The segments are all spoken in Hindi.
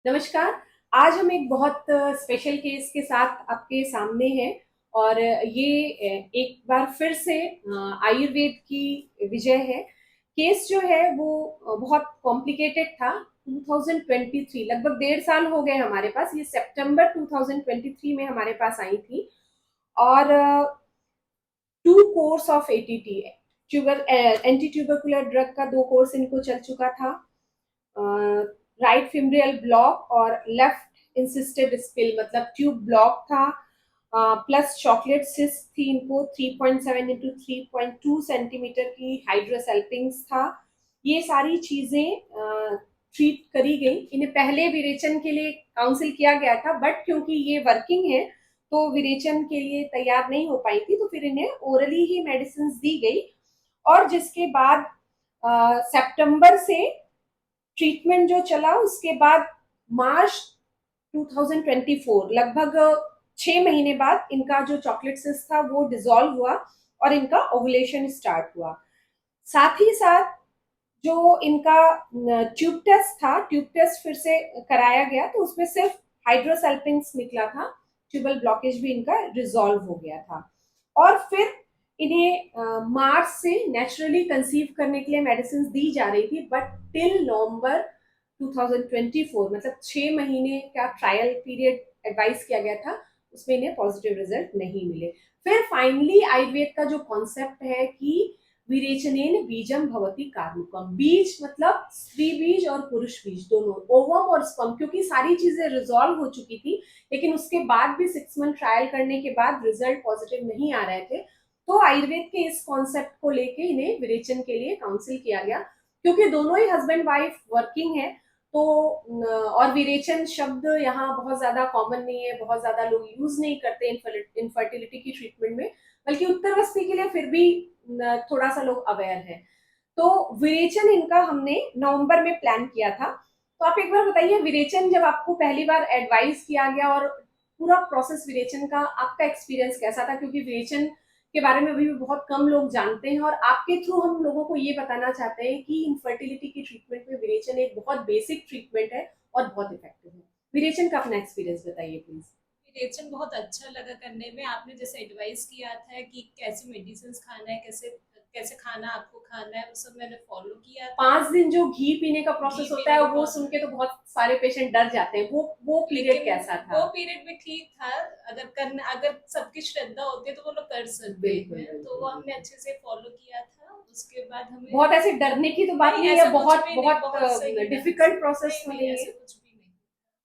नमस्कार। आज हम एक बहुत स्पेशल केस के साथ आपके सामने हैं और ये एक बार फिर से आयुर्वेद की विजय है। केस जो है वो बहुत कॉम्प्लिकेटेड था। 2023 लगभग 1.5 साल हो गए हमारे पास। ये सितंबर 2023 में हमारे पास आई थी और 2 course of ATT tuber anti tubercular drug का 2 कोर्स इनको चल चुका था। राइट फिमरियल ब्लॉक और लेफ्ट इंसिस्टेड स्पिल मतलब ट्यूब ब्लॉक था। प्लस चॉकलेट सिस्ट थी इनको 3.7 इंटू 3.2 सेंटीमीटर की हाइड्रोसेल्पिंग्स था। ये सारी चीजें ट्रीट करी गई। इन्हें पहले विरेचन के लिए काउंसिल किया गया था, बट क्योंकि ये वर्किंग है तो विरेचन के लिए तैयार नहीं हो पाई थी, तो फिर इन्हें ओरली ही मेडिसिन दी गई। और जिसके बाद सितंबर से ट्रीटमेंट जो चला, उसके बाद मार्च 2024 लगभग 6 महीने बाद इनका जो चॉकलेट सिस्ट था वो डिसॉल्व हुआ और इनका ओवुलेशन स्टार्ट हुआ। साथ ही साथ जो इनका ट्यूब टेस्ट था, ट्यूब टेस्ट फिर से कराया गया तो उसमें सिर्फ हाइड्रोसेल्पिंग्स निकला था। ट्यूबल ब्लॉकेज भी इनका रिजॉल्व हो गया था। और फिर इन्हें मार्च से नेचुरली कंसीव करने के लिए मेडिसिन दी जा रही थी, बट टिल नवंबर 2024 मतलब 6 महीने का ट्रायल पीरियड एडवाइस किया गया था, उसमें इन्हें पॉजिटिव रिजल्ट नहीं मिले। फिर फाइनली आयुर्वेद का जो कॉन्सेप्ट है कि विरेचनेन बीजम भवती कार्मुकम, बीज मतलब स्त्री बीज और पुरुष बीज दोनों, ओवम और स्पर्म, क्योंकि सारी चीजें रिजॉल्व हो चुकी थी लेकिन उसके बाद भी 6 मंथ ट्रायल करने के बाद रिजल्ट पॉजिटिव नहीं आ रहे थे। तो आयुर्वेद के इस कॉन्सेप्ट को लेके इन्हें विरेचन के लिए काउंसिल किया गया। क्योंकि दोनों ही हस्बैंड वाइफ वर्किंग है तो और विरेचन शब्द यहाँ बहुत ज्यादा कॉमन नहीं है, बहुत ज्यादा लोग यूज नहीं करते इनफर्टिलिटी की ट्रीटमेंट में, बल्कि उत्तर बस्ती के लिए फिर भी थोड़ा सा लोग अवेयर है। तो विरेचन इनका हमने नवंबर में प्लान किया था। तो आप एक बार बताइए, विरेचन जब आपको पहली बार एडवाइस किया गया और पूरा प्रोसेस विरेचन का, आपका एक्सपीरियंस कैसा था? क्योंकि विरेचन के बारे में अभी भी बहुत कम लोग जानते हैं और आपके थ्रू हम लोगों को ये बताना चाहते हैं कि इनफर्टिलिटी की ट्रीटमेंट में विरेचन एक बहुत बेसिक ट्रीटमेंट है और बहुत इफेक्टिव है। विरेचन का अपना एक्सपीरियंस बताइए प्लीज। रिएक्शन बहुत अच्छा लगा करने में। आपने जैसे एडवाइस किया था कि कैसे मेडिसिन खाना है, कैसे कैसे खाना आपको खाना है, वो सब मैंने फॉलो किया था। 5 दिन जो घी पीने का घी प्रोसेस होता पीने है का वो सुन के तो बहुत सारे पेशेंट डर जाते हैं। वो पीरियड लेकिन कैसा था? वो पीरियड भी ठीक था। अगर सबकी श्रद्धा होती है तो वो लोग कर सकते बिल्कुल हैं, तो बिल्कुल वो हमने बिल्कुल। अच्छे से फॉलो किया था। उसके बाद हमें बहुत ऐसे डरने की तो बात नहीं, नहीं है, ऐसा कुछ बहुत भी नहीं, बहुत बहुत सही ढंग से। डिफिकल्ट प्रोसेस नहीं था नहीं, ये। ऐसा कुछ भी नहीं।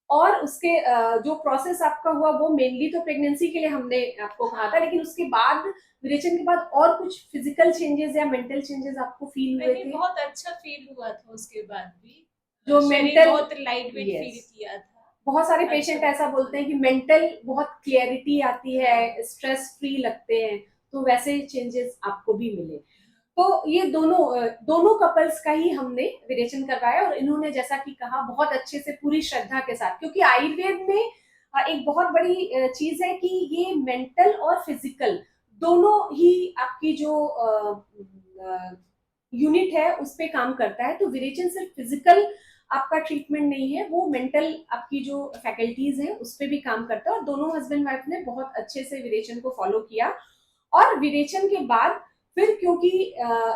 और उसके जो प्रोसेस आपका हुआ वो मेनली तो प्रेगनेंसी के लिए हमने आपको कहा था, हाँ, लेकिन उसके बाद विरेचन के बाद और कुछ फिजिकल चेंजेस या मेंटल चेंजेस आपको फील हुए नहीं, थे? बहुत अच्छा फील हुआ था उसके बाद भी। जो शरीर मेंटल, बहुत लाइट वेट फील यस, किया था। बहुत सारे अच्छा पेशेंट ऐसा लगा था। बोलते हैं कि मेंटल बहुत क्लियरिटी आती हाँ। है, स्ट्रेस फ्री लगते हैं। तो वैसे चेंजेस आपको भी मिले। तो ये दोनों कपल्स का ही हमने विरेचन करवाया और इन्होंने जैसा कि कहा बहुत अच्छे से पूरी श्रद्धा के साथ, क्योंकि आयुर्वेद में एक बहुत बड़ी चीज है कि ये मेंटल और फिजिकल दोनों ही आपकी जो यूनिट है उस पे काम करता है। तो विरेचन सिर्फ फिजिकल आपका ट्रीटमेंट नहीं है, वो मेंटल आपकी जो फैकल्टीज है उस पे भी काम करता है। और दोनों हस्बैंड वाइफ ने बहुत अच्छे से विरेचन को फॉलो किया। और विरेचन के बाद फिर क्योंकि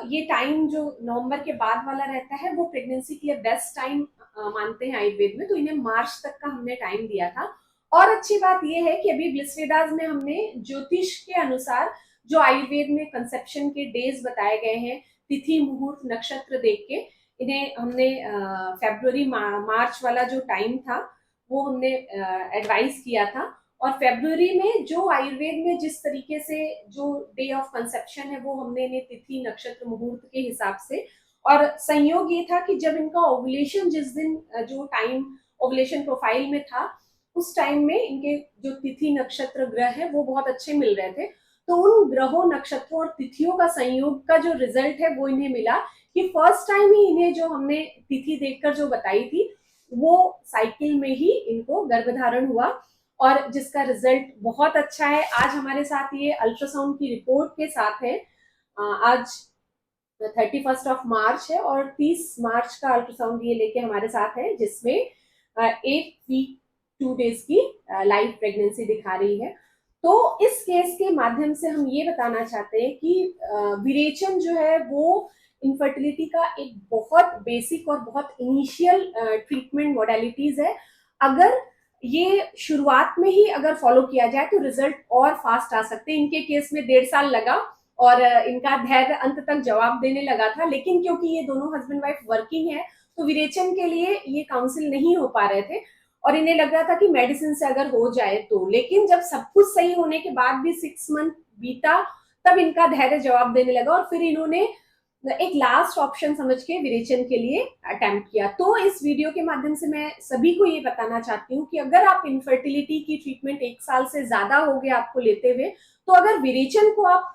ये टाइम जो नवंबर के बाद वाला रहता है वो प्रेगनेंसी के लिए बेस्ट टाइम मानते हैं आयुर्वेद में, तो इन्हें मार्च तक का हमने टाइम दिया था। और अच्छी बात यह है कि अभी ब्लिसवेदास में हमने ज्योतिष के अनुसार जो आयुर्वेद में कंसेप्शन के डेज बताए गए हैं, तिथि मुहूर्त नक्षत्र देख के इन्हें हमने फेब्रुवरी मार्च वाला जो टाइम था वो हमने एडवाइस किया था। और फेब्रुवरी में जो आयुर्वेद में जिस तरीके से जो डे ऑफ कंसेप्शन है वो हमने इन्हें तिथि नक्षत्र मुहूर्त के हिसाब से, और संयोग ये था कि जब इनका ओवुलेशन जिस दिन जो टाइम ओवुलेशन प्रोफाइल में था उस टाइम में इनके जो तिथि नक्षत्र ग्रह है वो बहुत अच्छे मिल रहे थे। तो उन ग्रहों नक्षत्रों और तिथियों का संयोग का जो रिजल्ट है वो इन्हें मिला कि फर्स्ट टाइम ही इन्हें जो हमने तिथि देखकर जो बताई थी वो साइकिल में ही इनको गर्भधारण हुआ और जिसका रिजल्ट बहुत अच्छा है। आज हमारे साथ ये अल्ट्रासाउंड की रिपोर्ट के साथ है। आज 31 मार्च है और 30 मार्च का अल्ट्रासाउंड ये लेके हमारे साथ है, जिसमें 8 वीक 2 डेज की लाइव प्रेगनेंसी दिखा रही है। तो इस केस के माध्यम से हम ये बताना चाहते हैं कि विरेचन जो है वो इनफर्टिलिटी का एक बहुत बेसिक और बहुत इनिशियल ट्रीटमेंट मोडेलिटीज है। अगर ये शुरुआत में ही अगर फॉलो किया जाए तो रिजल्ट और फास्ट आ सकते हैं। इनके केस में 1.5 साल लगा और इनका धैर्य अंत तक जवाब देने लगा था, लेकिन क्योंकि ये दोनों हस्बैंड वाइफ वर्किंग है तो विरेचन के लिए ये काउंसिल नहीं हो पा रहे थे और इन्हें लग रहा था कि मेडिसिन से अगर हो जाए तो। लेकिन जब सब कुछ सही होने के बाद भी 6 मंथ बीता तब इनका धैर्य जवाब देने लगा और फिर इन्होंने एक लास्ट ऑप्शन समझ के विरेचन के लिए अटेम्प्ट किया। तो इस वीडियो के माध्यम से मैं सभी को ये बताना चाहती हूँ कि अगर आप इनफर्टिलिटी की ट्रीटमेंट 1 साल से ज्यादा हो गया आपको लेते हुए, तो अगर विरेचन को आप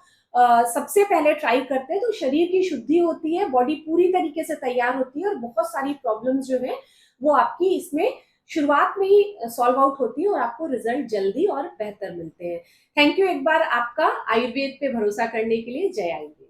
सबसे पहले ट्राई करते हैं तो शरीर की शुद्धि होती है, बॉडी पूरी तरीके से तैयार होती है और बहुत सारी प्रॉब्लम्स जो है वो आपकी इसमें शुरुआत में ही सॉल्व आउट होती है और आपको रिजल्ट जल्दी और बेहतर मिलते हैं। थैंक यू एक बार आपका आयुर्वेद पे भरोसा करने के लिए। जय आयुर्वेद।